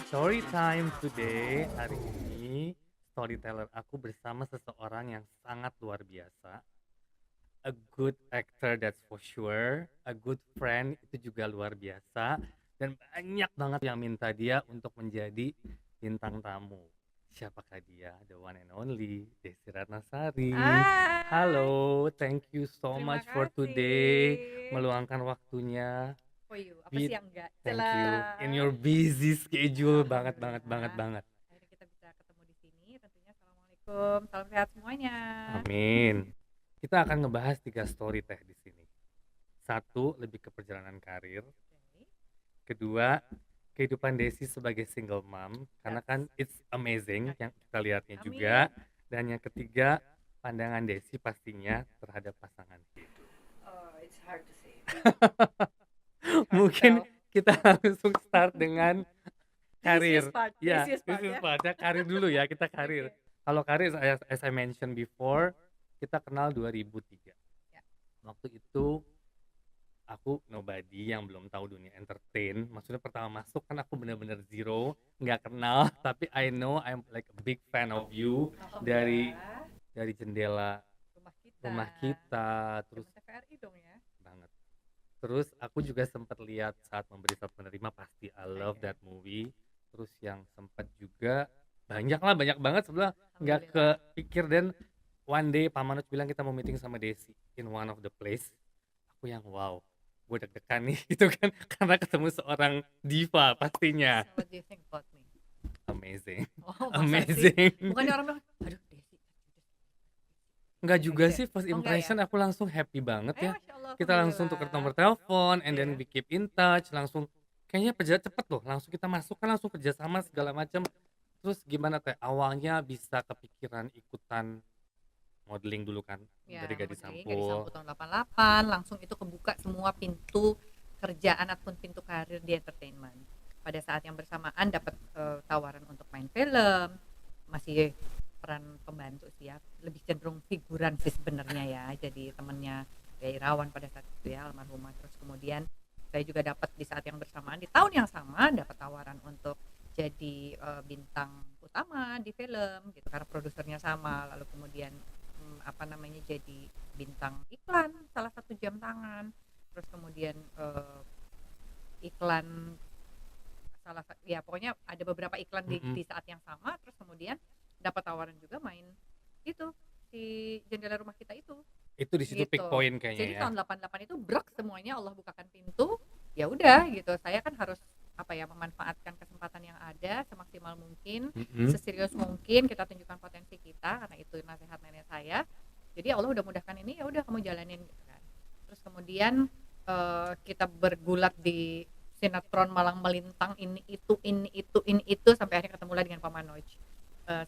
Story time today. Hari ini storyteller aku bersama seseorang yang sangat luar biasa. A good actor, that's for sure. A good friend, itu juga luar biasa. Dan banyak banget yang minta dia untuk menjadi bintang tamu. Siapakah dia? The one and only Desi Ratnasari. Hai, Halo, thank you so terima much for today kasih. meluangkan waktunya. For you, apa With sih yang enggak? Thank you in your Celah. busy schedule, banget banget banget Alhamdulillah. banget. Akhirnya kita bisa ketemu di sini. Tentunya assalamualaikum. Salam sehat semuanya. Amin. Kita akan ngebahas 3 story teh di sini. Satu, lebih ke perjalanan karir. Oke. Kedua, kehidupan Desi sebagai single mom, karena That's kan it's amazing oke. yang kita lihatnya juga. Amin. Dan yang ketiga, pandangan Desi pastinya terhadap pasangan hidup. Oh, it's hard to say. It's hard to Mungkin tell. kita langsung start dengan karir. The Ya, easiest this part is ya. part ya, karir dulu ya, kita karir. Oke. Kalau karir, as I mentioned before, kita kenal 2003. Ya. Waktu itu aku nobody yang belum tahu dunia entertain. Maksudnya pertama masuk kan aku bener-bener zero, nggak kenal. Tapi I know I'm like a big fan of you dari Alhamdulillah. dari jendela Rumah kita. rumah kita, terus Zaman TVRI dong ya. banget. Terus aku juga sempat lihat Saat Memberi Saat Menerima, pasti I love Iya. that movie. Terus yang sempat juga banyak lah, banyak banget sebelah nggak Alhamdulillah. kepikir. Dan one day Pak Manoj bilang kita mau meeting sama Desi in one of the place. Aku yang wow, gue deg-degan nih gitu kan, karena ketemu seorang diva pastinya. So what do you think about me? Amazing. Oh, masa sih? Amazing. Bukannya orang bilang, aduh Desi. Enggak Kayak juga gitu ya? sih, first Oh enggak ya? impression aku langsung happy banget ya. Masya Allah, Kita langsung tukar Alhamdulillah. nomor telepon, and then Iya. we keep in touch, langsung kayaknya kerja cepet loh, langsung kita masuk kan langsung kerjasama segala macam. Terus gimana teh awalnya bisa kepikiran ikutan modeling dulu kan, Ya, dari Gadis modeling, Gadis Sampul. Sampul tahun 88, langsung itu kebuka semua pintu kerjaan ataupun pintu karir di entertainment. Pada saat yang bersamaan dapat tawaran untuk main film, masih peran pembantu sih ya, lebih cenderung figuran sih sebenarnya ya, jadi temennya ya Irawan pada saat itu ya, almarhumah. Terus kemudian saya juga dapat di saat yang bersamaan di tahun yang sama dapat tawaran untuk jadi bintang utama di film gitu karena produsernya sama. Lalu kemudian apa namanya, jadi bintang iklan salah satu jam tangan. Terus kemudian iklan salah ya pokoknya ada beberapa iklan di saat yang sama. Terus kemudian dapat tawaran juga main itu si jendela rumah kita itu Itu di situ gitu. peak point kayaknya Jadi ya. tahun 88 itu brok semuanya, Allah bukakan pintu. Ya udah gitu, saya kan harus apa ya, memanfaatkan kesempatan yang ada semaksimal mungkin, seserius mungkin kita tunjukkan potensi kita, karena itu nasihat nenek saya. Jadi Allah udah mudahkan ini, ya udah kamu jalanin gitu kan. Terus kemudian kita bergulat di sinetron Malang Melintang, ini itu sampai akhirnya ketemu lagi dengan Pak Manoj.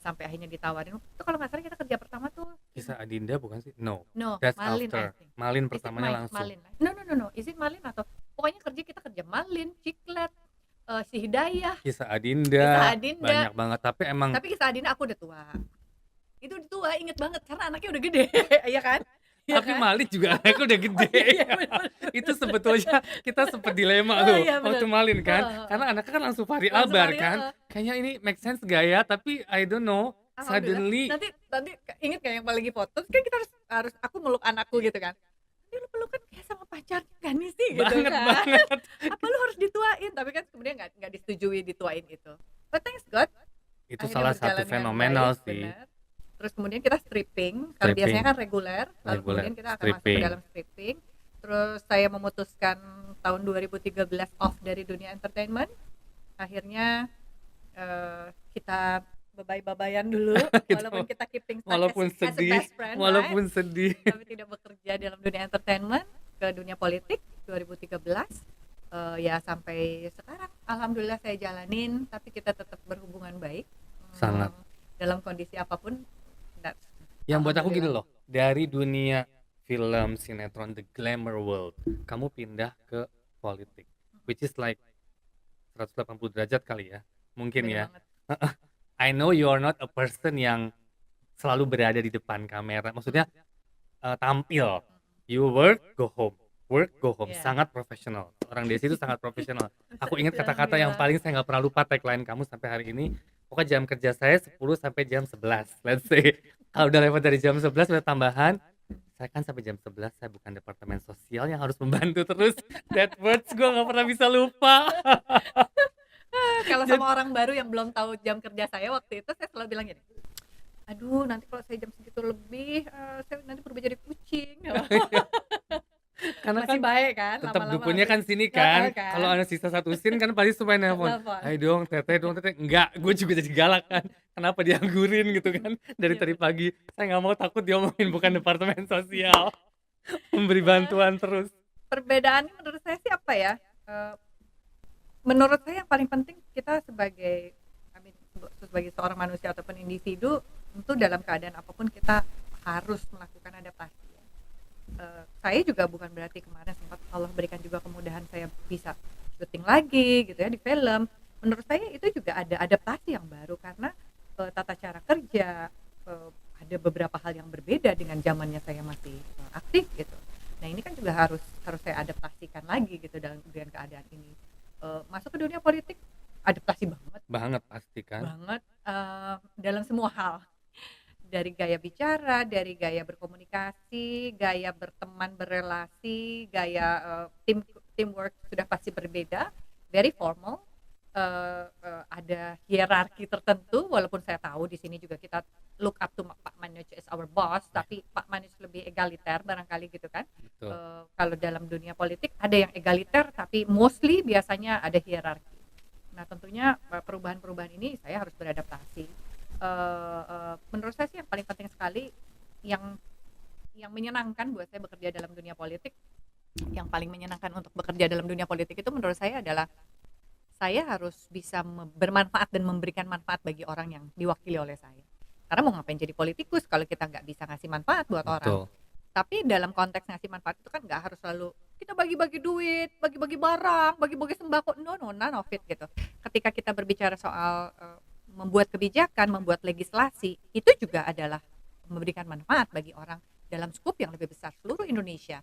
Sampai akhirnya ditawarin itu, kalau nggak salah kita kerja pertama tuh Kisah Adinda bukan sih? No, no that's Malin, I after. think. Malin Is it pertamanya langsung. Malin? No. Is it Malin atau pokoknya kita kerja Malin, Ciklet, si Hidayah, Kisah Adinda, Adinda. banyak banget. Tapi emang Tapi Kisah Adinda aku udah tua. Itu udah tua, inget banget karena anaknya udah gede, iya kan? Iya tapi kan? Malin juga anaknya udah gede. Iya, bener. Itu sebetulnya kita sempet dilema tuh Iya, waktu bener. Malin kan, Heeh. karena anaknya kan langsung Fahri Langsung Albar Fahri, kan. Kayaknya ini make sense gak ya? Tapi I don't know. Alhamdulillah. Suddenly Nanti inget kayak yang paling lagi foto, kan kita harus aku meluk anakku gitu kan. Nanti lu pelukan kayak sama pacarnya kan nih sih gitu banget kan. banget. Apa lu harus dituain, tapi kan kemudian nggak disetujui dituain itu. But thanks God, Itu akhirnya salah berjalan satu dengan fenomenal baik, sih. benar. Terus kemudian kita stripping, karena Stripping. biasanya kan reguler, lalu Reguler, kemudian kita akan masuk ke stripping. dalam stripping. Terus saya memutuskan tahun 2013 off dari dunia entertainment. Akhirnya kita bebay-babayan dulu, walaupun kita keeping touch Walaupun as a sedih, best friend, walaupun right? sedih. Tapi tidak bekerja dalam dunia entertainment, ke dunia politik 2013. Ya sampai sekarang alhamdulillah saya jalanin, tapi kita tetap berhubungan baik. Sangat. Dalam kondisi apapun. Yang buat aku gini alhamdulillah. loh, dari dunia film, sinetron, the glamour world, kamu pindah ke politik, which is like 180 derajat kali ya, mungkin Beda ya. banget. I know you are not a person yang selalu berada di depan kamera, maksudnya tampil. You work, go home. Work, go home. Iya. Sangat profesional. seorang Desi itu sangat profesional. Aku ingat kata-kata yang Alhamdulillah. paling saya nggak pernah lupa tagline kamu sampai hari ini, pokoknya jam kerja saya 10 sampai jam 11, let's say. Kalau udah lewat dari jam 11 udah tambahan, saya kan sampai jam 11 saya bukan departemen sosial yang harus membantu terus. That words gue nggak pernah bisa lupa. Kalau Jad sama orang baru yang belum tahu jam kerja saya waktu itu, saya selalu bilang gini, "Aduh, nanti kalau saya jam segitu lebih, saya nanti berubah jadi kucing." karena Masih kan baik kan, tetap lama-lama dukunnya langsung kan sini heeh kan, kan, kalau ada sisa satu scene kan pasti semua nelpon, telepon. "Hai dong teteh," enggak, gue juga jadi galak kan, kenapa dianggurin gitu kan, dari Iya tadi bener. pagi, saya nggak mau takut diomongin bukan departemen sosial, memberi Eee, bantuan terus. Perbedaannya menurut saya sih apa ya, eee, menurut saya yang paling penting kita sebagai I mean, sebagai seorang manusia ataupun individu, tentu dalam keadaan apapun kita harus melakukan adaptasi ya. Saya juga bukan berarti kemarin sempat Allah berikan juga kemudahan saya bisa syuting lagi gitu ya di film. Menurut saya itu juga ada adaptasi yang baru karena, tata cara kerja, ada beberapa hal yang berbeda dengan zamannya saya masih, aktif gitu. Nah ini kan juga harus harus saya adaptasikan lagi gitu dengan keadaan ini. Masuk ke dunia politik adaptasi banget Banget pasti kan, banget, dalam semua hal. Dari gaya bicara, dari gaya berkomunikasi, gaya berteman, berrelasi, gaya, teamwork sudah pasti berbeda, very formal, ada hierarki tertentu walaupun saya tahu di sini juga kita look up to Pak Manoj as our boss, ya tapi Pak Manoj lebih egaliter barangkali gitu kan. betul, Kalau dalam dunia politik ada yang egaliter, tapi mostly biasanya ada hierarki. Nah tentunya, perubahan-perubahan ini saya harus beradaptasi. Menurut saya sih yang paling penting sekali yang menyenangkan buat saya bekerja dalam dunia politik, yang paling menyenangkan untuk bekerja dalam dunia politik itu menurut saya adalah saya harus bisa bermanfaat dan memberikan manfaat bagi orang yang diwakili oleh saya. Karena mau ngapain jadi politikus kalau kita nggak bisa ngasih manfaat buat orang. betul, Tapi dalam konteks ngasih manfaat itu kan nggak harus selalu kita bagi-bagi duit, bagi-bagi barang, bagi-bagi sembako, no no, none of it gitu. Ketika kita berbicara soal, membuat kebijakan, membuat legislasi, itu juga adalah memberikan manfaat bagi orang dalam skup yang lebih besar. Seluruh Indonesia,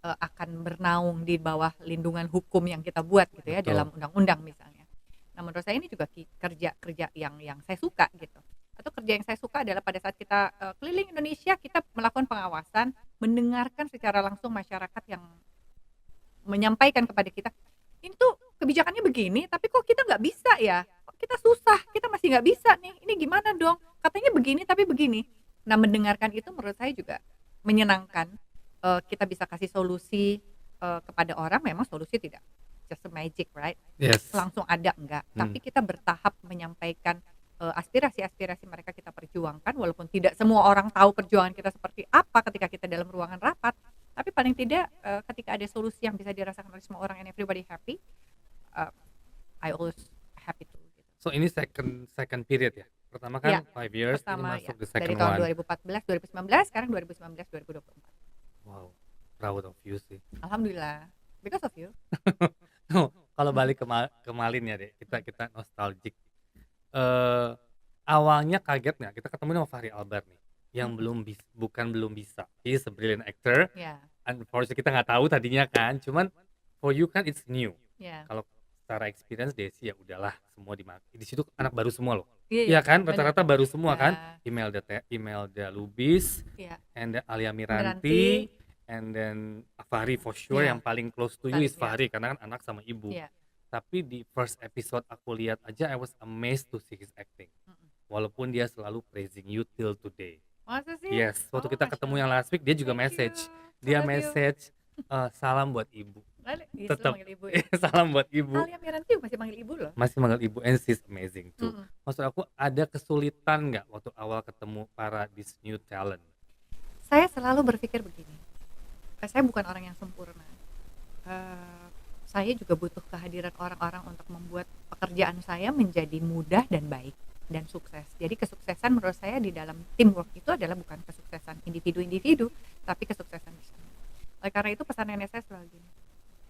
akan bernaung di bawah lindungan hukum yang kita buat gitu ya, betul. dalam undang-undang misalnya. Nah menurut saya ini juga kerja yang saya suka gitu. Atau kerja yang saya suka adalah pada saat kita, keliling Indonesia, kita melakukan pengawasan, mendengarkan secara langsung masyarakat yang menyampaikan kepada kita, "Ini tuh kebijakannya begini, tapi kok kita nggak bisa ya? Kok kita susah, kita masih nggak bisa nih, ini gimana dong? Katanya begini tapi begini." Nah, mendengarkan itu menurut saya juga menyenangkan, kita bisa kasih solusi, kepada orang, memang solusi tidak just a magic, right? Yes, Langsung ada, enggak. hmm, Tapi kita bertahap menyampaikan, aspirasi-aspirasi mereka kita perjuangkan, walaupun tidak semua orang tahu perjuangan kita seperti apa ketika kita dalam ruangan rapat, tapi paling tidak, ketika ada solusi yang bisa dirasakan oleh semua orang and everybody happy, eee, I always happy too gitu. so ini second second period ya? Pertama Iya, kan 5 years, ini pertama ya, masuk the dari second tahun one. 2014, 2019, sekarang 2019, 2024. Wow, proud of you sih. Alhamdulillah, because of you. No, kalau Mhm, balik ke Malin ya deh, kita mhm, kita nostalgic. Eee, Awalnya kaget nggak kita ketemu sama Fachri Albar nih, yang mhm, bukan belum bisa, he is a brilliant actor, iya, unfortunately kita nggak tahu tadinya kan, cuman for you kan it's new. iya, Kalau secara experience Desi ya udahlah semua di situ anak baru semua loh. iya iya, Iya kan, bener, rata-rata baru semua iya, kan, Imelda Lubis, iya, and then Alia Miranti, Miranti, and then Fahri for sure iya, yang paling close to you sekali, is iya, Fahri karena kan anak sama ibu. iya, Tapi di first episode aku lihat aja I was amazed to see his acting. mhm. Walaupun dia selalu praising you till today. Masa sih? Yes, waktu Oh, kita Masya ketemu yang Allah. last week dia juga Thank you, message. I Dia love you. message salam buat ibu. Ih, selalu Tetap manggil ibu ya? salam buat ibu. Alia Miranti masih manggil ibu loh. Masih manggil ibu and she's amazing too. Mhm. Maksud aku ada kesulitan nggak waktu awal ketemu para this new talent? Saya selalu berpikir begini, saya bukan orang yang sempurna. Saya juga butuh kehadiran orang-orang untuk membuat pekerjaan saya menjadi mudah dan baik dan sukses. Jadi kesuksesan menurut saya di dalam teamwork itu adalah bukan kesuksesan individu-individu, tapi kesuksesan bersama. Oleh karena itu pesan nenek saya selalu gini,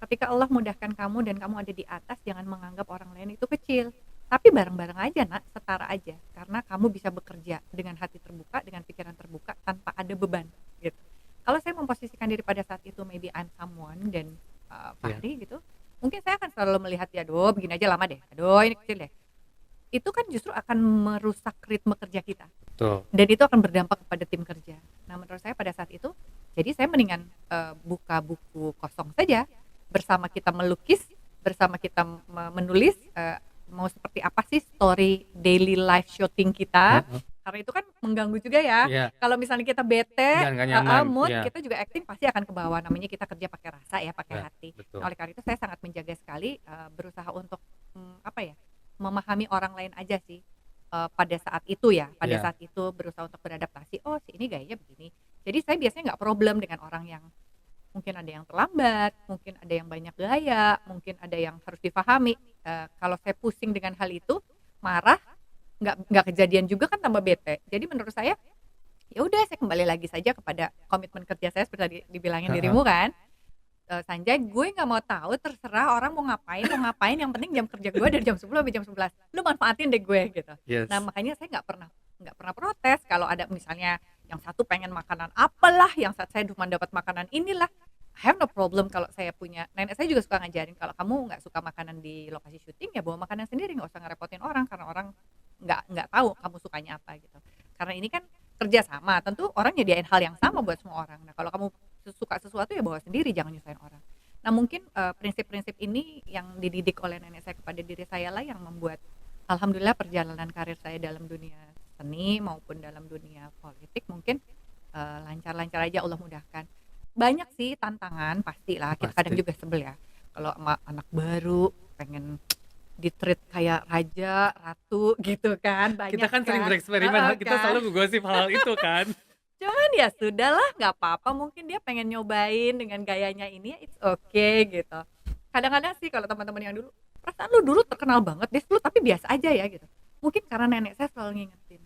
ketika Allah mudahkan kamu dan kamu ada di atas, jangan menganggap orang lain itu kecil. Tapi bareng-bareng aja nak, setara aja. Karena kamu bisa bekerja dengan hati terbuka, dengan pikiran terbuka, tanpa ada beban. Gitu. Kalau saya memposisikan diri pada saat itu, maybe I'm someone dan Iya. Fahri gitu, mungkin terlalu melihat, "Ya aduh begini aja lama deh, aduh ini kecil deh." Itu kan justru akan merusak ritme kerja kita, Betul. dan itu akan berdampak kepada tim kerja. Nah, menurut saya pada saat itu, jadi saya mendingan, buka buku kosong saja, bersama kita melukis, bersama kita menulis, mau seperti apa sih story daily life shooting kita, Heeh. karena itu kan mengganggu juga ya. Iya, Kalau misalnya kita bete, nggak nyaman. mood, Iya, kita juga acting pasti akan kebawa, namanya kita kerja pakai rasa ya, pakai ya, hati. betul. Nah, oleh karena itu saya sangat menjaga sekali, berusaha untuk, apa ya, memahami orang lain aja sih, pada saat itu ya, pada Iya, saat itu berusaha untuk beradaptasi, "Oh si ini gayanya begini." Jadi saya biasanya nggak problem dengan orang yang mungkin ada yang terlambat, mungkin ada yang banyak gaya, mungkin ada yang harus difahami. Kalau saya pusing dengan hal itu, marah, nggak kejadian juga kan tambah bete. Jadi menurut saya, ya udah saya kembali lagi saja kepada komitmen kerja saya seperti tadi dibilangin heeh, dirimu kan, "Sanjay, gue nggak mau tahu, terserah orang mau ngapain, yang penting jam kerja gue dari jam 10 sampai jam 11. Lu manfaatin deh gue," gitu. Nah, yes. makanya saya nggak pernah protes kalau ada misalnya yang satu pengen makanan apalah, yang saya cuma dapat makanan inilah. I have no problem kalau saya punya nenek saya juga suka ngajarin, "Kalau kamu nggak suka makanan di lokasi syuting, ya bawa makanan sendiri, nggak usah ngerepotin orang, karena orang nggak tahu kamu sukanya apa," gitu. Karena ini kan kerja sama, tentu orang nyediain hal yang sama buat semua orang. Nah, kalau kamu suka sesuatu ya bawa sendiri, jangan nyusahin orang. Nah, mungkin, prinsip-prinsip ini yang dididik oleh nenek saya kepada diri saya lah yang membuat alhamdulillah perjalanan karir saya dalam dunia seni maupun dalam dunia politik mungkin, lancar-lancar aja, Allah mudahkan. Banyak sih tantangan pastilah, kita kadang Pasti. juga sebel ya, kalau sama anak baru pengen di-treat kayak raja, ratu gitu kan, Kita banyak kan sering kan, bereksperimen, heeh kita kan. selalu ngegosip hal-hal itu kan. Cuman ya sudahlah, nggak apa-apa, mungkin dia pengen nyobain dengan gayanya ini ya it's okay gitu. Kadang-kadang sih kalau teman-teman yang dulu, "Perasaan lu dulu terkenal banget deh, lu tapi biasa aja ya," gitu. Mungkin karena nenek saya selalu ngingetin,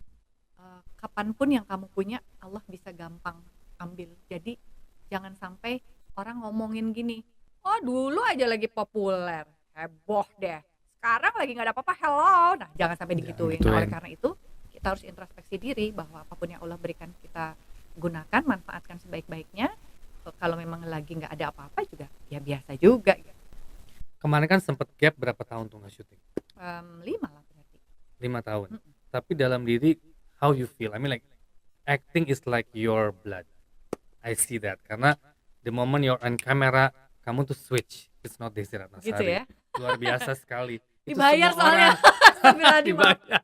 "Kapan pun yang kamu punya Allah bisa gampang ambil. Jadi jangan sampai orang ngomongin gini, 'Oh dulu aja lagi populer, heboh deh, sekarang lagi nggak ada apa-apa, hello.' Nah jangan sampai Jangan digituin. Nah oleh gituin. karena itu kita harus introspeksi diri bahwa apapun yang Allah berikan kita gunakan, manfaatkan sebaik-baiknya. Kalau memang lagi nggak ada apa-apa juga ya biasa juga gitu. Kemarin kan sempet gap berapa tahun tuh nggak syuting? 5 lah berarti. 5 tahun. Mhm. Tapi dalam diri, how you feel? I mean like, acting is like your blood. I see that. Karena the moment you're on camera, kamu tuh switch. It's not Desi Gitu Ratnasari. ya. Luar biasa sekali. Itu Dibayar semua soalnya. orang Astagfirullahaladzim, maaf. dibayar.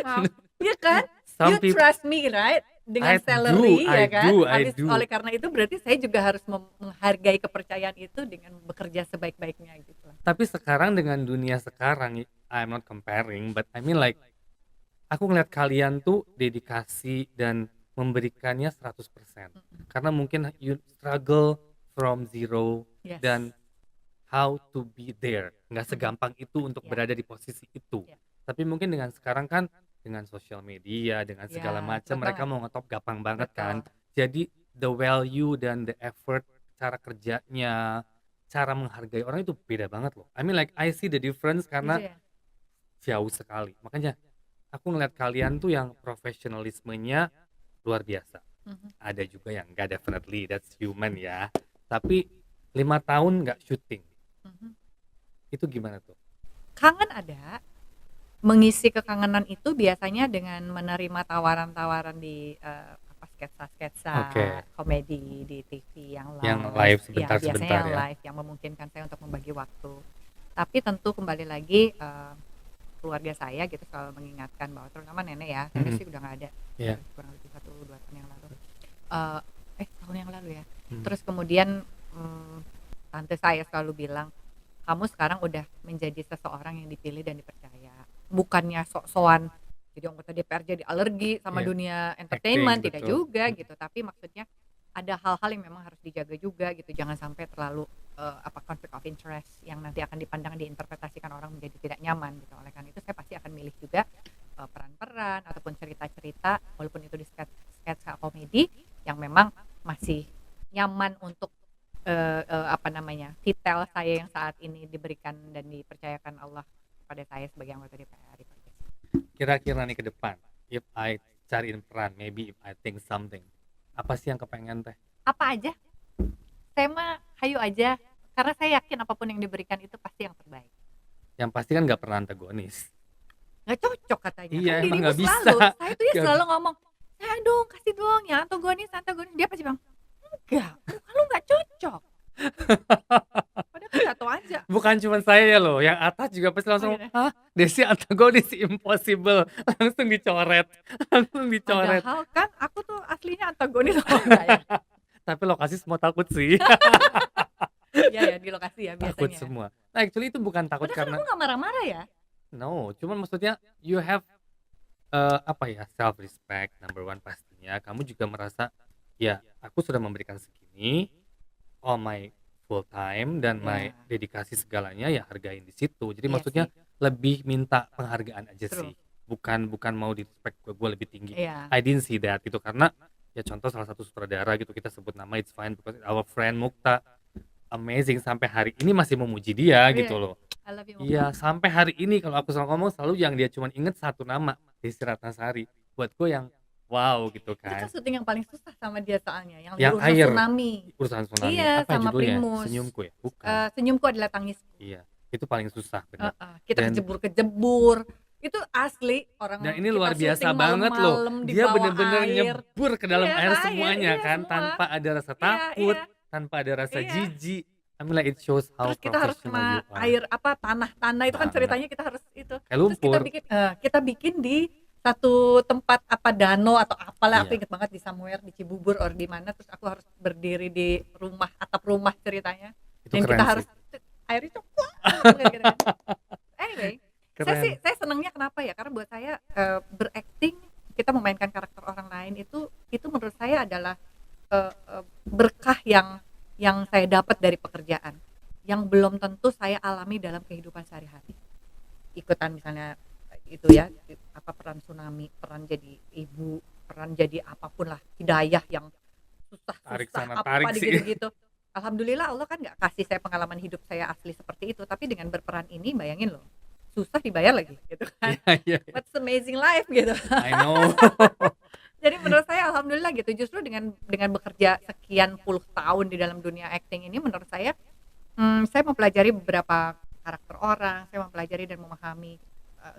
Maaf. Iya kan? Some You people, trust me, right? Dengan salary I ya kan? do, I Habis do. oleh karena itu berarti saya juga harus menghargai kepercayaan itu dengan bekerja sebaik-baiknya gitu lah. Tapi sekarang dengan dunia sekarang, I'm not comparing, but I mean like, aku ngeliat kalian tuh dedikasi dan memberikannya 100%. Mhm. Karena mungkin you struggle from zero Yes. dan how to be there. Nggak Mhm. segampang itu untuk Ya. berada di posisi itu. Ya. Tapi mungkin dengan sekarang kan, dengan sosial media, dengan segala Ya, macam, betul mereka banget. mau ngetop gampang banget kan. Betul. Jadi the value dan the effort, cara kerjanya, cara menghargai orang itu beda banget loh. I mean like I see the difference Gitu karena ya? jauh sekali. Makanya aku ngeliat kalian tuh yang profesionalismenya luar biasa. Mhm. Ada juga yang enggak, definitely that's human ya. Tapi 5 tahun nggak syuting, Mhm. itu gimana tuh? Kangen ada, mengisi kekangenan itu biasanya dengan menerima tawaran-tawaran di, apa, sketsa-sketsa Oke, komedi di TV yang yang live, live ya biasanya sebentar-sebentar yang ya? live yang memungkinkan saya untuk membagi waktu. Tapi tentu kembali lagi, keluarga saya gitu selalu mengingatkan bahwa terutama nenek ya, nenek Mhm, sih udah nggak ada, iya, kurang lebih 1, 2 tahun yang lalu. Tahun yang lalu ya. mhm, Terus kemudian, tante saya selalu bilang, "Kamu sekarang udah menjadi seseorang yang dipilih dan dipercaya. Bukannya sok-sokan jadi anggota DPR jadi alergi sama iya, dunia acting, entertainment, tidak betul, juga gitu. Tapi maksudnya ada hal-hal yang memang harus dijaga juga gitu. Jangan sampai terlalu, conflict of interest yang nanti akan dipandang diinterpretasikan orang menjadi tidak nyaman gitu. Oleh karena itu saya pasti akan milih juga, peran-peran ataupun cerita-cerita walaupun itu di sketsa komedi yang memang masih nyaman untuk, apa namanya, titel saya yang saat ini diberikan dan dipercayakan Allah kepada saya sebagai anggota DPR itu aja sih. kira-kira nih ke depan, if I cariin peran, maybe if I think something, apa sih yang kepengen Teh? Apa aja, saya mah hayu aja, Karena saya yakin apapun yang diberikan itu pasti yang terbaik. Yang pasti kan nggak pernah antagonis. Nggak cocok katanya, Iya, kan emang dirimu nggak bisa. selalu, saya tuh ya Nggak selalu bi ngomong, "Saya dong, kasih dong yang antagonis antagonis." Dia pasti bilang, "Enggak, muka lu nggak cocok." Padahal kan nggak tahu aja. Bukan cuman saya ya loh, yang atas juga pasti Oh langsung, gitu. "Hah? Desi antagonis? Impossible." Langsung dicoret langsung dicoret. Padahal kan aku tuh aslinya antagonis. Oh enggak ya? Tapi lokasi semua takut sih. Iya ya, di lokasi ya Takut biasanya. semua. Nah, actually itu bukan takut Padahal kan karena aku nggak marah-marah ya. no, cuman maksudnya you have, apa ya, self respect number one pastinya. Kamu juga merasa, ya aku sudah memberikan segini, all my full time dan my Iya, dedikasi segalanya, ya hargain di situ. Jadi iya maksudnya sih, lebih minta penghargaan aja true. sih. Bukan bukan mau di-respect gue lebih tinggi. Iya, I didn't see that gitu karena ya contoh salah satu sutradara gitu kita sebut nama it's fine because our friend Mukta amazing sampai hari ini masih memuji dia iya, gitu loh. I love you Mukta. Iya, sampai hari ini kalau aku selalu ngomong selalu yang dia cuman inget satu nama, Desi Ratnasari. Buatku yang wow gitu Itu kan kan. syuting yang paling susah sama dia soalnya, yang di Yang Ursa air, Tsunami. Urusan Tsunami. Iya, Apa sama judulnya? Primus. Senyumku ya? Bukan. Senyumku adalah tangisku. Iya, itu paling susah bener. Heeh, kita Dan kejebur-kejebur. Itu asli dan orang ini kita luar biasa syuting banget loh. malam-malam di Dia bawah bener-bener air. nyebur ke dalam Iya, air ke air, semuanya iya kan, semua. tanpa ada rasa Iya, takut, iya, tanpa ada rasa iya. jijik. I mean like it shows how Terus kita harus professional you kena are. air apa tanah-tanah itu kan Banget. ceritanya kita harus itu. Kayak Terus lumpur. kita bikin di satu tempat apa danau atau apalah aku Iya. inget banget di somewhere di Cibubur or di mana terus aku harus berdiri di rumah atap rumah ceritanya Itu dan keren kita sih. harus airnya coklat gitu kan. Anyway, Keren. saya senangnya kenapa ya? Karena buat saya berakting kita memainkan karakter orang lain itu menurut saya adalah berkah yang saya dapat dari pekerjaan yang belum tentu saya alami dalam kehidupan sehari-hari. Ikutan misalnya itu ya apa peran tsunami, peran jadi ibu, peran jadi apapun lah, hidayah yang Tarik susah-susah sana, apa tarik di sih. gitu-gitu. Alhamdulillah Allah kan nggak kasih saya pengalaman hidup saya asli seperti itu, tapi dengan berperan ini bayangin loh, susah dibayar lagi gitu kan. Iya, iya. What's amazing life gitu. I know. Jadi menurut saya alhamdulillah gitu, justru dengan bekerja sekian puluh tahun di dalam dunia acting ini menurut saya mempelajari beberapa karakter orang, saya mempelajari dan memahami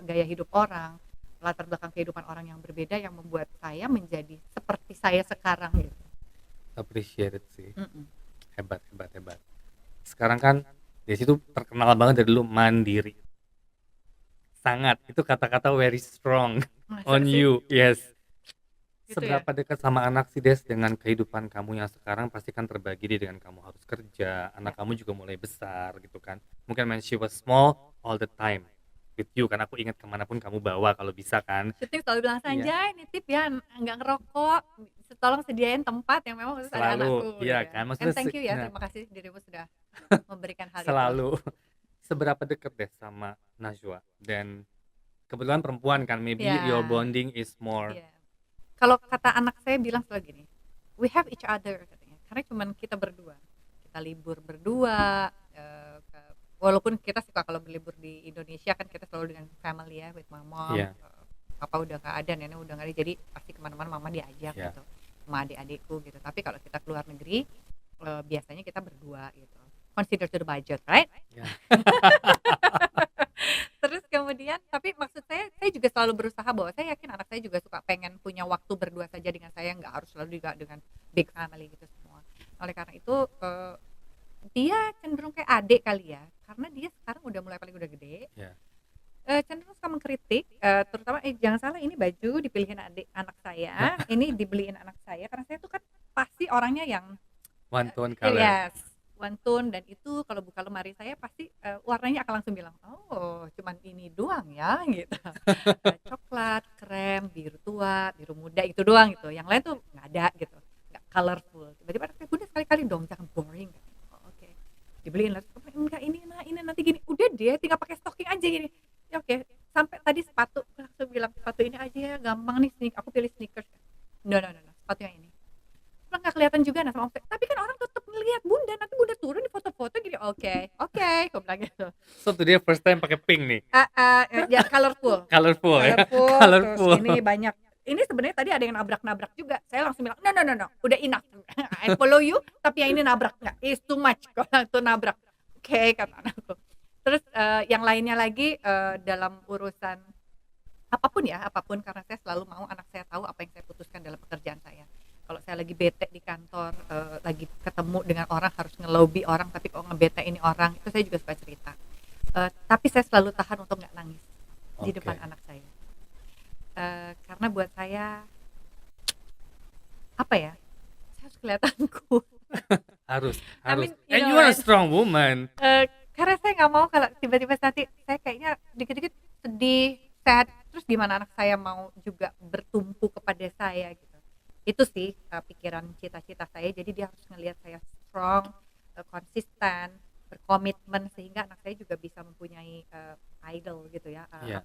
gaya hidup orang, latar belakang kehidupan orang yang berbeda yang membuat saya menjadi seperti saya sekarang gitu. Appreciate it sih. Mm-mm. Hebat, hebat, hebat. Sekarang kan Desi tuh terkenal banget dari dulu mandiri. Sangat. Itu kata-kata very strong Masa on sih? you. Yes. Gitu ya? Seberapa dekat sama anak sih Des dengan kehidupan kamu yang sekarang pasti kan terbagi deh dengan kamu harus kerja, anak kamu juga mulai besar gitu kan. Mungkin when she was small all the time with you kan aku ingat kemanapun kamu bawa kalau bisa kan. Syuting selalu bilang Iya. Sanjay nitip ya nggak ngerokok, tolong sediain tempat yang memang khusus ada Selalu, anakku. iya gitu. kan, And maksudnya thank you ya, nah. terima kasih dirimu sudah memberikan hal itu. Selalu. Seberapa dekat deh sama Najwa dan kebetulan perempuan kan maybe Iya. your bonding is more. Iya. Kalau kata anak saya bilang selalu gini, we have each other katanya, karena cuman kita berdua, kita libur berdua, walaupun kita suka kalau berlibur di Indonesia kan kita selalu dengan family ya, with my mom, Iya. papa udah nggak ada, nenek udah nggak ada, jadi pasti kemana-mana mama diajak Iya. gitu, sama adik-adikku gitu. Tapi kalau kita keluar negeri, biasanya kita berdua gitu. Consider to the budget, right? Iya. Terus kemudian tapi maksud saya juga selalu berusaha bahwa saya yakin anak saya juga suka pengen punya waktu berdua saja dengan saya, nggak harus selalu juga dengan big family gitu semua. Oleh karena itu dia cenderung kayak adik kali ya, karena dia sekarang udah mulai paling udah gede. Iya. Cenderung suka mengkritik, terutama jangan salah ini baju dipilihin anak saya, ini dibeliin anak saya karena saya tuh kan pasti orangnya yang One tone color. yes, one tone, dan itu kalau buka lemari saya pasti warnanya akan langsung bilang, oh cuman ini doang ya gitu. Coklat, krem, biru tua, biru muda itu doang gitu. Yang lain tuh nggak ada gitu, nggak colorful. Tiba-tiba kayak bunda sekali-kali dong jangan boring. Oh, oke. Dibeliin lah, enggak ini nanti gini. Udah deh tinggal pakai stocking aja gini. Ya oke. Sampai tadi sepatu aku langsung bilang sepatu ini aja ya gampang nih, aku pilih sneakers. No, sepatu yang ini. Terus nggak kelihatan juga nah sama Om. Tapi kan orang tetap ngelihat bunda, nanti bunda turun di foto-foto gini. Oke, aku bilang gitu. So today first time pakai pink nih. Ya colorful. Colorful ya. Colorful. Colorful. Terus ini banyak. Ini sebenarnya tadi ada yang nabrak-nabrak juga. Saya langsung bilang, no, udah enough. I follow you, tapi yang ini nabrak nggak? It's too much kalau itu nabrak. Oke, kata anakku. Terus, yang lainnya lagi, dalam urusan apapun ya, apapun karena saya selalu mau anak saya tahu apa yang saya putuskan dalam pekerjaan saya. Kalau saya lagi bete di kantor, lagi ketemu dengan orang harus ngelobi orang tapi kok ngebete ini orang, itu saya juga suka cerita. Tapi saya selalu tahan untuk nggak nangis di depan Oke. anak saya. Karena buat saya, apa ya, saya harus kelihatan cool. Harus I harus. mean, you And know you are a right? strong woman. Karena saya nggak mau kalau tiba-tiba nanti saya kayaknya dikit-dikit sedih, sad, terus gimana anak saya mau juga bertumpu kepada saya gitu. Itu sih, pikiran cita-cita saya, jadi dia harus ngelihat saya strong, konsisten, berkomitmen sehingga anak saya juga bisa mempunyai, idol gitu ya, Iya,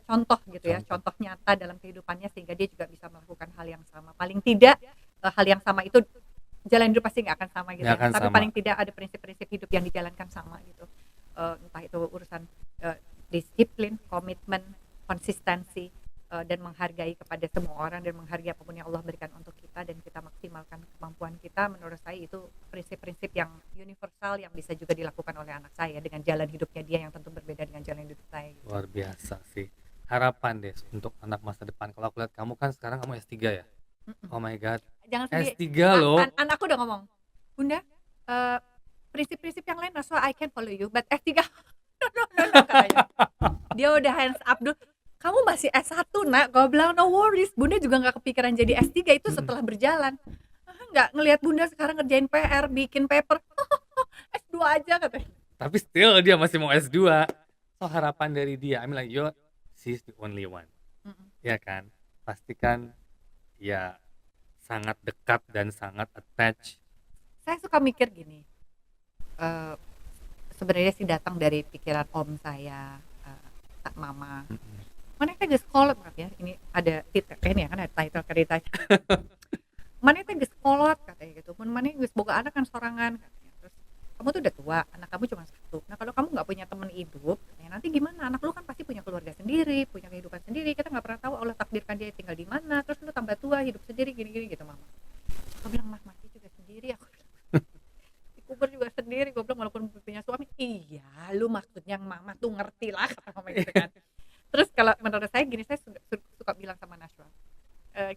contoh gitu ya, contoh. contoh nyata dalam kehidupannya sehingga dia juga bisa melakukan hal yang sama. Paling tidak, hal yang sama itu jalan hidup pasti nggak akan sama gitu Nggak ya, akan tapi sama. paling tidak ada prinsip-prinsip hidup yang dijalankan sama gitu. Entah itu urusan, disiplin, komitmen, konsistensi, dan menghargai kepada semua orang dan menghargai apapun yang Allah berikan untuk kita dan kita maksimalkan kemampuan kita. Menurut saya itu prinsip-prinsip yang universal yang bisa juga dilakukan oleh anak saya dengan jalan hidupnya dia yang tentu berbeda dengan jalan hidup saya gitu. Luar biasa sih. Harapan deh untuk anak masa depan. Kalau aku lihat kamu kan sekarang kamu S3 ya? Mhm. Oh my God. Jangan sedih, S3 loh. anakku udah ngomong, "Bunda, eee, prinsip-prinsip yang lain Naswa I can follow you, but S3 no," katanya. Dia udah hands up dulu, "Kamu masih S1 Nak," gue bilang, "No worries, Bunda juga nggak kepikiran jadi S3 itu Mm-mm. setelah berjalan." "Ah, nggak ngelihat Bunda sekarang ngerjain PR, bikin paper, S2 aja," katanya. Tapi still dia masih mau S2. So harapan dari dia, I mean like she's the only one. Mhm. Ya kan? Pastikan ya sangat dekat dan sangat attach. Saya suka mikir gini, eee, sebenarnya sih datang dari pikiran om saya, mama. Mm-mm. Mana teh geus kolot, maaf ya, ini ada ini ya kan ada title ceritanya. "Maneh teh geus kolot," katanya gitu, "mun maneh geus boga anak kan sorangan," katanya. Terus, "Kamu tuh udah tua, anak kamu cuma satu. Nah kalau kamu nggak punya teman hidup, katanya, nanti gimana? Anak lu kan pasti punya keluarga sendiri, punya kehidupan sendiri. Kita nggak pernah tahu Allah takdirkan dia tinggal di mana. Terus lu tambah tua, hidup sendiri gini-gini gitu, Mama." Aku bilang, "Mah, mati juga sendiri," aku bilang. "Dikubur juga sendiri," gue bilang, "walaupun punya suami." "Iya, lu maksudnya Mama tuh ngerti lah," kata Mama gitu kan. Terus kalau menurut saya gini, saya suka bilang sama Najwa,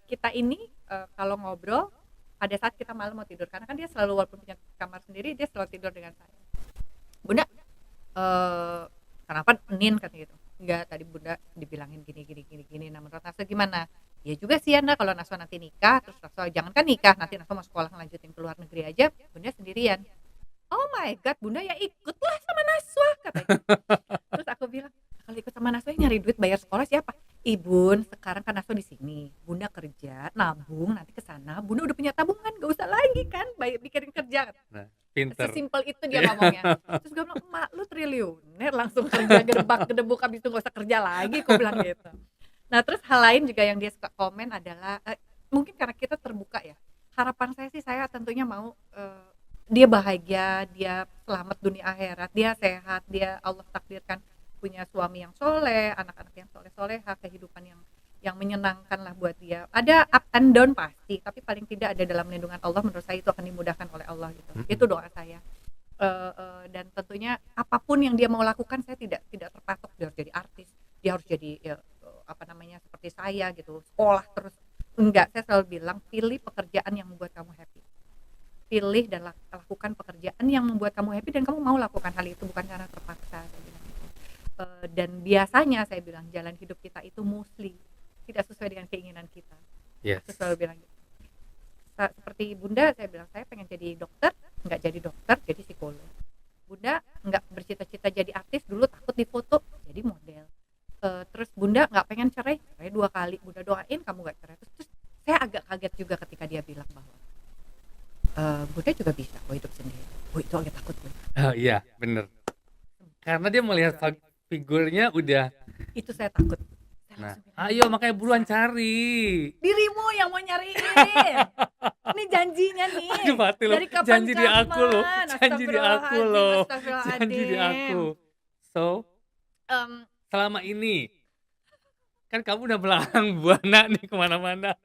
kita ini, kalau ngobrol pada saat kita malam mau tidur karena kan dia selalu walaupun punya kamar sendiri dia selalu tidur dengan saya. "Bunda, kenapa Nin?" katanya gitu. "Enggak, tadi Bunda dibilangin gini gini gini gini." Nah menurut Naswa gimana? Ya juga sih Anda kalau Naswa nanti nikah terus Naswa jangankan nikah nanti Naswa mau sekolah ngelanjutin ke luar negeri aja Bunda sendirian. "Oh my God, Bunda ya ikutlah sama Naswa," katanya. Terus aku bilang, "Kalau ikut sama Naswa nyari duit bayar sekolah siapa?" "Ibun, sekarang kan Naswa di sini. Bunda kerja, nabung, nanti ke sana Bunda udah punya tabungan, gak usah lagi kan mikirin kerja." Nah, pinter. Sesimpel itu dia ngomongnya. Terus gue bilang, "Emak lu triliuner langsung kerja gedebak-gedebuk habis itu gak usah kerja lagi," aku bilang gitu. Nah terus hal lain juga yang dia suka komen adalah, mungkin karena kita terbuka ya, harapan saya sih saya tentunya mau, dia bahagia, dia selamat dunia akhirat, dia sehat, dia Allah takdirkan punya suami yang soleh, anak-anak yang soleh-soleha, kehidupan yang menyenangkan lah buat dia. Ada up and down pasti, tapi paling tidak ada dalam lindungan Allah, menurut saya itu akan dimudahkan oleh Allah gitu. Itu doa saya. Dan tentunya apapun yang dia mau lakukan saya tidak terpatok dia harus jadi artis, dia harus jadi ya, seperti saya gitu, sekolah terus. Enggak, saya selalu bilang pilih pekerjaan yang membuat kamu happy. Pilih dan lakukan pekerjaan yang membuat kamu happy dan kamu mau lakukan hal itu bukan karena terpaksa, saya bilang gitu. Dan biasanya saya bilang jalan hidup kita itu mostly tidak sesuai dengan keinginan kita. Yes. Aku selalu bilang gitu. Seperti Bunda saya bilang saya pengen jadi dokter, nggak jadi dokter, jadi psikolog. Bunda nggak bercita-cita jadi artis, dulu takut difoto, jadi model. Terus Bunda nggak pengen cerai 2 kali, Bunda doain kamu nggak cerai. Terus saya agak kaget juga ketika dia bilang bahwa Bunda juga bisa kok hidup sendiri. Itu agak takut gue. Oh iya, bener. Karena dia melihat figurnya udah. Itu saya takut. Saya Nah, langsung bilang, ayo makanya buruan cari. "Dirimu yang mau nyariin. Ini janjinya nih. Aduh mati loh. Dari kapan Janji di aku loh. kapan? Janji di aku loh. Janji di Astagfirullahaladzim. aku. So, Em, selama ini kan kamu udah melarang Buana nih kemana-mana.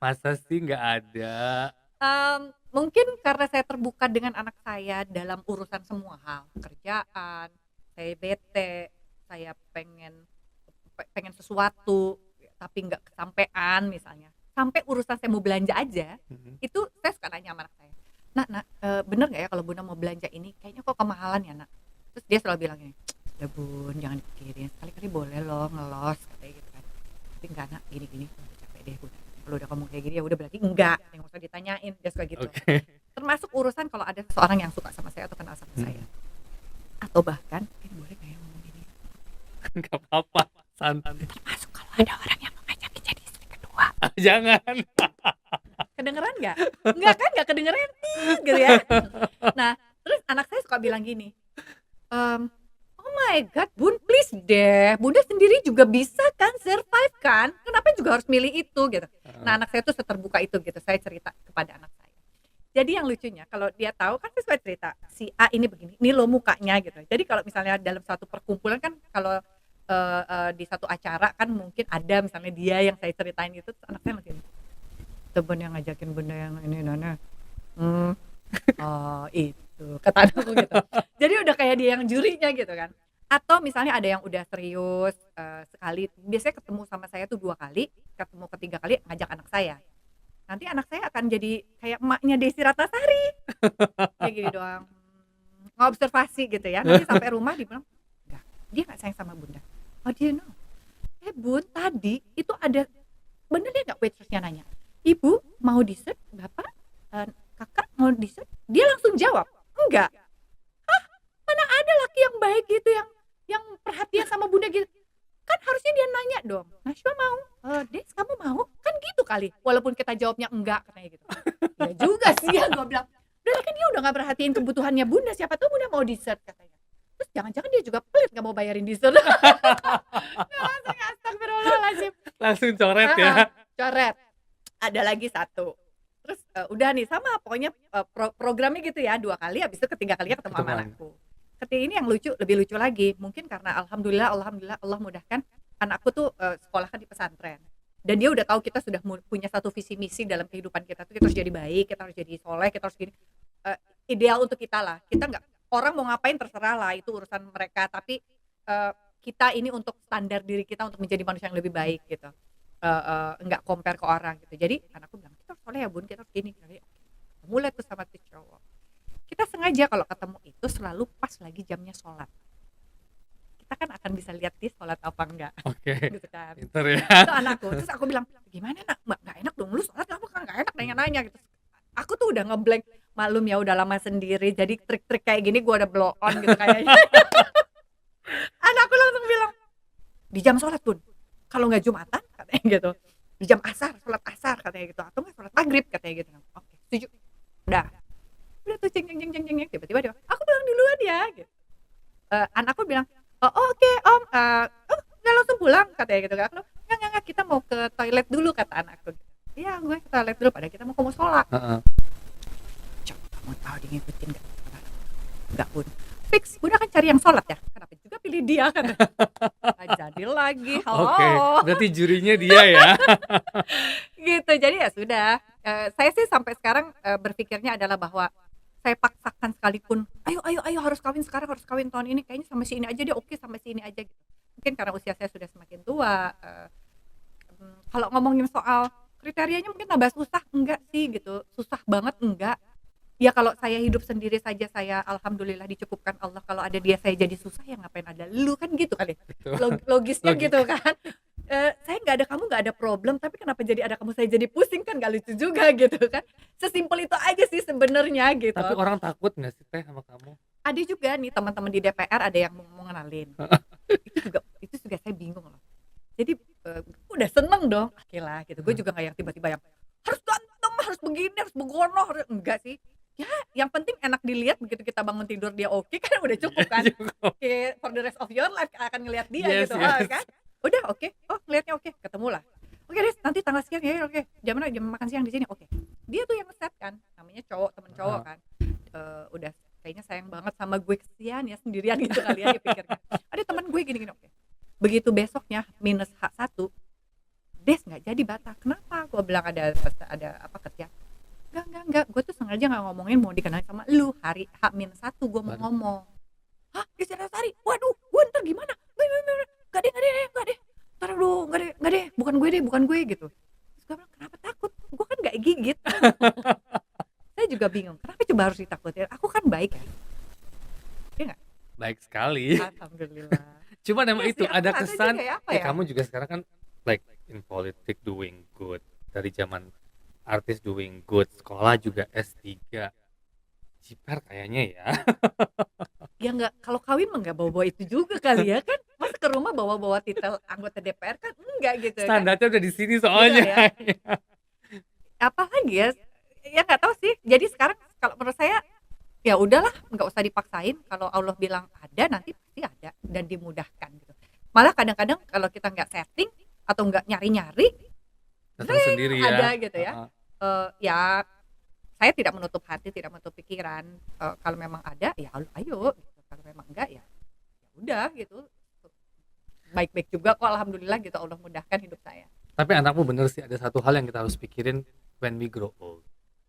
Masa sih nggak ada? Mungkin karena saya terbuka dengan anak saya dalam urusan semua hal, kerjaan, saya bete, saya pengen sesuatu tapi nggak kesampean misalnya. Sampai urusan saya mau belanja aja, Mhm. itu saya suka nanya sama anak saya, "Nak, bener nggak ya kalau Bunda mau belanja ini? Kayaknya kok kemahalan ya, Nak?" Terus dia selalu bilang gini, "Udah Bun, jangan dipikirin, sekali-kali boleh loh ngelos," katanya gitu kan. "Tapi enggak Nak, gini-gini, udah capek deh Bun. Kalau udah ngomong kayak gini ya udah berarti enggak, yang usah ditanyain," dia suka gitu. Oke. Termasuk urusan kalau ada seseorang yang suka sama saya atau kenal sama saya. Mhm. Atau bahkan, "Ini boleh nggak ya ngomong gini?" Nggak apa-apa, santai. Termasuk kalau ada orang yang mau ngajakin jadi istri kedua. Jangan. Kedengeran nggak? Nggak kan, nggak kedengeran gitu ya. Nah, terus anak saya suka bilang gini, "Oh my god Bun, please deh, Bunda sendiri juga bisa kan survive kan, kenapa juga harus milih itu?" Gitu. Heeh. Nah, anak saya tuh seterbuka itu gitu, saya cerita kepada anak saya. Jadi yang lucunya kalau dia tahu kan saya suka cerita, "Si A ini begini, ini loh mukanya," gitu. Jadi kalau misalnya dalam suatu perkumpulan kan kalau, di satu acara kan mungkin ada misalnya dia yang saya ceritain itu, terus anak saya masih, "Temen yang ngajakin Bunda yang ini Nana, mmm, oh itu," kata anakku gitu. Jadi udah kayak dia yang jurinya gitu kan. Atau misalnya ada yang udah serius, sekali, biasanya ketemu sama saya tuh 2 kali, ketemu ketiga kali ngajak anak saya. Nanti anak saya akan jadi kayak emaknya Desy Ratnasari, kayak gini doang, ngobservasi gitu ya, nanti sampai rumah dibilang, "Enggak, dia nggak sayang sama Bunda." "How do you know?" "Eh Bun, tadi itu ada," bener deh nggak waitress-nya nanya, "Ibu mau dessert? Bapak, Kakak mau dessert?" Dia langsung jawab, "Enggak." "Hah? Mana ada laki yang baik gitu, yang perhatian sama Bunda gitu?" Kan harusnya dia nanya dong, "Najwa mau? Des kamu mau?" Kan gitu kali, walaupun kita jawabnya enggak katanya gitu. "Iya juga sih ya," gua bilang, "udah kan dia udah nggak perhatiin kebutuhannya Bunda, siapa tahu Bunda mau dessert," katanya. Terus jangan-jangan dia juga pelit nggak mau bayarin dessert. Ya langsung astagfirullahaladzim. Langsung coret Heeh, ya. coret. Ada lagi satu, terus, udah nih sama pokoknya, programnya gitu ya 2 kali, habis itu ketiga kalinya ketemu sama Ketemuan. anakku. Ini yang lucu, lebih lucu lagi, mungkin karena alhamdulillah alhamdulillah Allah mudahkan, anakku tuh, sekolah kan di pesantren, dan dia udah tahu kita sudah punya satu visi misi dalam kehidupan kita tuh, kita harus jadi baik, kita harus jadi soleh, kita harus gini, eee, ideal untuk kita lah. Kita nggak, orang mau ngapain terserah lah, itu urusan mereka, tapi, kita ini untuk standar diri kita untuk menjadi manusia yang lebih baik gitu. Enggak compare ke orang gitu. Jadi anakku bilang, "Kita harus soleh ya Bun, kita harus gini." Mulai tuh sama tuh cowok. Kita sengaja kalau ketemu itu selalu pas lagi jamnya sholat. Kita kan akan bisa lihat dia sholat apa enggak, Oke, gitu kan. pinter ya. Itu anakku, terus aku bilang, "Gimana Nak? Nggak enak dong, lu sholat apa kan nggak enak nanya-nanya," gitu. Aku tuh udah ngeblank, malum ya udah lama sendiri, jadi trik-trik kayak gini gua udah blow on gitu kayaknya. Anakku langsung bilang, "Di jam sholat Bun, kalau nggak Jumatan," katanya gitu, "di jam asar, sholat asar," katanya gitu, "atau nggak sholat maghrib," katanya gitu. "Oke, setuju." Udah tuh ceng ceng ceng ceng ceng, tiba-tiba dia, "Aku pulang duluan ya," gitu. Anakku bilang, "Oh oh, oke Om, oh nggak langsung pulang?" Katanya gitu kan. Aku bilang, "Nggak, kita mau ke toilet dulu," kata anakku gitu. "Iya gue ke toilet dulu, padahal kita mau ke mushola." Heeh. "Coba kamu tahu dia ngikutin nggak?" Kata anakku. "Nggak Bun, fix Bunda kan cari yang sholat ya, kenapa juga pilih dia," katanya. Nggak jadi lagi, Oke, halo. berarti jurinya dia ya. Gitu, jadi ya sudah, saya sih sampai sekarang, berpikirnya adalah bahwa saya paksakan sekalipun, "Ayo ayo ayo harus kawin sekarang, harus kawin tahun ini, kayaknya sama si ini aja deh, oke sama si ini aja," gitu. Mungkin karena usia saya sudah semakin tua, kalau ngomongin soal kriterianya mungkin tambah susah, enggak sih gitu, susah banget enggak. Ya kalau saya hidup sendiri saja saya alhamdulillah dicukupkan Allah, kalau ada dia saya jadi susah, ya ngapain ada lu, kan gitu kali, Betul. logisnya gitu Logika. kan. Saya nggak ada kamu nggak ada problem, tapi kenapa jadi ada kamu saya jadi pusing, kan nggak lucu juga gitu kan. Sesimpel itu aja sih sebenarnya gitu. Tapi orang takut nggak sih Teh sama kamu? Ada juga nih teman-teman di DPR ada yang mau ngenalin. Itu juga saya bingung loh. Jadi, udah seneng dong, oke lah gitu. Gue juga nggak yang tiba-tiba yang, "Harus ganteng, harus begini, harus begono," enggak sih. Ya yang penting enak dilihat, begitu kita bangun tidur dia oke kan udah cukup kan. Iya cukup. Kayak for the rest of your life akan ngelihat dia Yes, gitu, yes. kan. Udah oke, oh ngelihatnya oke, ketemulah. "Oke deh, nanti tanggal sekian ya, oke. Jam mana? Jam makan siang di sini." Oke. Dia tuh yang nge-set kan, namanya cowok, temen cowok kan. Udah kayaknya sayang banget sama gue, kesian ya sendirian gitu kali ya dia pikirnya. "Ada temen gue gini-gini," oke. Begitu besoknya minus H1, "Des nggak jadi Batak." "Kenapa?" Gue bilang, ada apa, kerja." Enggak, gue tuh sengaja nggak ngomongin mau dikenalin sama lu, hari H-1 gue mau Baru ngomong. Hah, Desi Ratnasari? Waduh, gue ntar gimana? Nggak deh, ntar aduh, nggak deh, bukan gue gitu. Terus gue bilang, kenapa takut? Gue kan nggak gigit. Saya juga bingung, kenapa coba harus ditakutin? Aku kan baik ya, iya nggak? baik sekali. Alhamdulillah. Cuman emang Iya itu sih, aku ada nggak tahu kesan, juga ya apa ya ya. kamu juga sekarang kan like in politics doing good. Dari zaman artis doing good, sekolah juga S3. Jiper kayaknya ya. Ya nggak, kalau kawin mah nggak bawa-bawa itu juga kali ya kan? Masa ke rumah bawa-bawa titel anggota DPR kan enggak gitu kan? Standarnya udah di sini Gitu soalnya. ya. Apalagi ya nggak tahu sih. Jadi sekarang kalau menurut saya ya udahlah, nggak usah dipaksain. Kalau Allah bilang ada, nanti pasti ada dan dimudahkan gitu. Malah kadang-kadang kalau kita nggak setting atau nggak nyari-nyari, Datang sendiri ya. ada gitu ya. Uh-uh. Ya saya tidak menutup hati, tidak menutup pikiran. Kalau memang ada ya ayo gitu. Kalau memang enggak ya udah gitu. Baik-baik juga kok, alhamdulillah gitu, Allah mudahkan hidup saya. Tapi anakmu bener sih, ada satu hal yang kita harus pikirin when we grow old.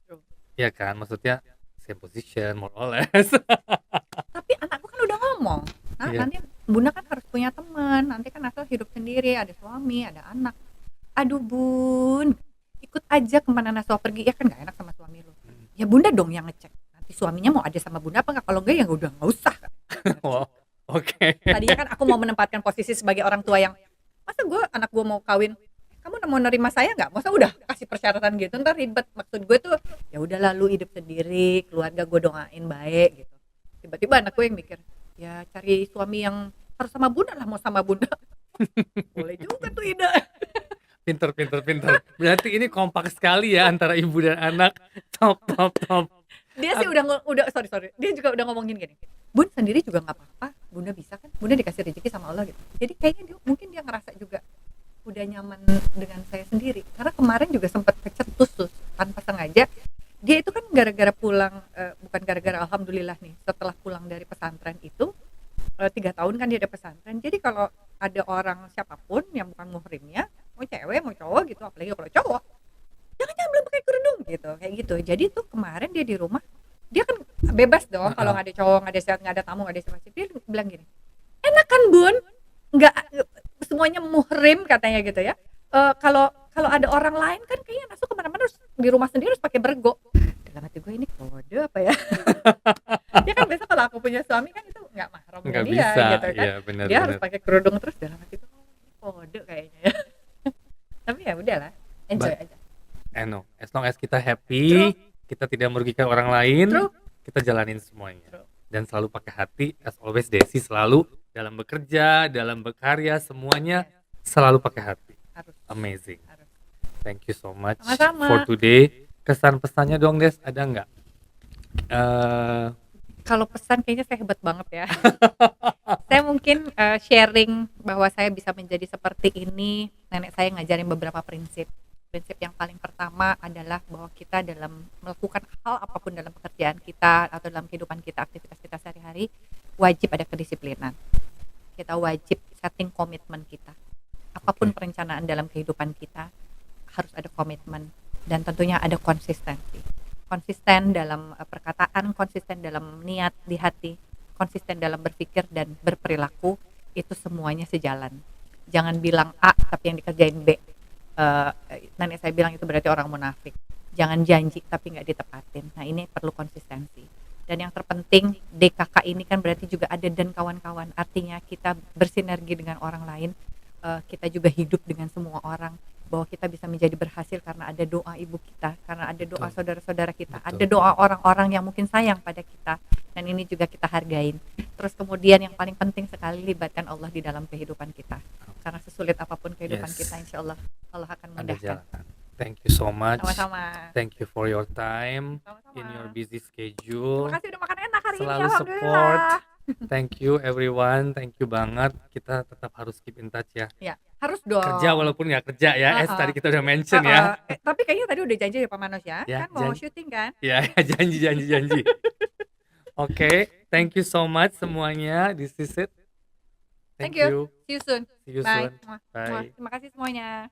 True. Iya kan, maksudnya same position more or less. Tapi anakku kan udah ngomong, nah Iya. nanti bunda kan harus punya teman, nanti kan asal hidup sendiri, ada suami, ada anak. Aduh bun, ikut aja kemana Naswa pergi, ya kan gak enak sama suami lu. Ya bunda dong yang ngecek, nanti suaminya mau ada sama bunda apa enggak, kalau enggak ya udah nggak usah. Wow, oke. Tadinya kan aku mau menempatkan posisi sebagai orang tua yang, masa anak gue mau kawin, kamu mau nerima saya nggak? Masa udah kasih persyaratan gitu, ntar ribet. Maksud gue tuh ya udah lalu hidup sendiri, keluarga gue doain baik gitu. Tiba-tiba anak gue yang mikir, ya cari suami yang harus sama bunda lah, mau sama bunda. Boleh juga tuh ide. Pinter. Berarti ini kompak sekali ya antara ibu dan anak. Top. Dia sih udah sorry, dia juga udah ngomongin gini, bun sendiri juga nggak apa-apa, bunda bisa kan, bunda dikasih rezeki sama Allah gitu. Jadi kayaknya mungkin dia ngerasa juga udah nyaman dengan saya sendiri, karena kemarin juga sempat kecetus tanpa sengaja. Dia itu kan gara-gara pulang, bukan gara-gara, alhamdulillah nih, setelah pulang dari pesantren itu 3 tahun kan dia ada pesantren. Jadi kalau ada orang siapapun yang bukan muhrimnya, mau cewek mau cowok gitu, apalagi kalau cowok, jangan belum pakai kerudung gitu, kayak gitu. Jadi tuh kemarin dia di rumah, dia kan bebas dong kalau nggak ada cowok, nggak ada nggak ada tamu, nggak ada siapa-siapa. Dia bilang gini, enak kan bun, nggak semuanya muhrim katanya gitu ya. Kalau ada orang lain kan kayaknya masuk kemana-mana harus di rumah sendiri harus pakai bergo. Dalam hati gue, ini kode apa ya? Dia kan biasa kalau aku punya suami kan itu nggak mahram Nggak dia bisa, gitu kan. iya benar. Dia harus pakai kerudung terus, dalam hati gue, kode kayaknya ya. Tapi ya udahlah, enjoy aja. No, as long as kita happy, kita tidak merugikan orang lain, kita jalanin semuanya. True. Dan selalu pakai hati, as always Desi selalu dalam bekerja, dalam berkarya, semuanya selalu pakai hati. Harus. Amazing. Harus. Thank you so much Sama-sama. for today. Kesan pesannya dong Des, ada nggak? Kalau pesan kayaknya saya hebat banget ya. Saya mungkin sharing bahwa saya bisa menjadi seperti ini. Nenek saya ngajarin beberapa prinsip. Prinsip yang paling pertama adalah bahwa kita dalam melakukan hal apapun dalam pekerjaan kita atau dalam kehidupan kita, aktivitas kita sehari-hari, wajib ada kedisiplinan. Kita wajib setting komitmen kita. Apapun perencanaan dalam kehidupan kita, harus ada komitmen. Dan tentunya ada konsistensi. Konsisten dalam perkataan, konsisten dalam niat di hati, konsisten dalam berpikir dan berperilaku, itu semuanya sejalan. Jangan bilang A tapi yang dikerjain B. Nenek saya bilang itu berarti orang munafik. Jangan janji tapi nggak ditepatin. Nah ini perlu konsistensi. Dan yang terpenting DKK ini kan berarti juga ada dan kawan-kawan. Artinya kita bersinergi dengan orang lain. Kita juga hidup dengan semua orang. Bahwa kita bisa menjadi berhasil karena ada doa ibu kita, karena ada doa saudara-saudara kita, ada doa orang-orang yang mungkin sayang pada kita, dan ini juga kita hargain. Terus kemudian yang paling penting sekali, libatkan Allah di dalam kehidupan kita, karena sesulit apapun kehidupan kita, insya Allah Allah akan mudahkan. Thank you so much. Sama-sama. Thank you for your time. Sama-sama. In your busy schedule. Terima kasih udah makan enak hari Selalu ini, alhamdulillah. Thank you everyone, thank you banget. Kita tetap harus keep in touch ya. Ya, harus dong. Kerja walaupun nggak kerja ya, tadi kita udah mention ya. Tapi kayaknya tadi udah janji ya Pak Manos ya, Ya, kan mau syuting kan? Ya, janji. Oke, thank you so much semuanya. This is it. Thank you. See you soon. See you Bye. soon. Bye. Terima kasih semuanya.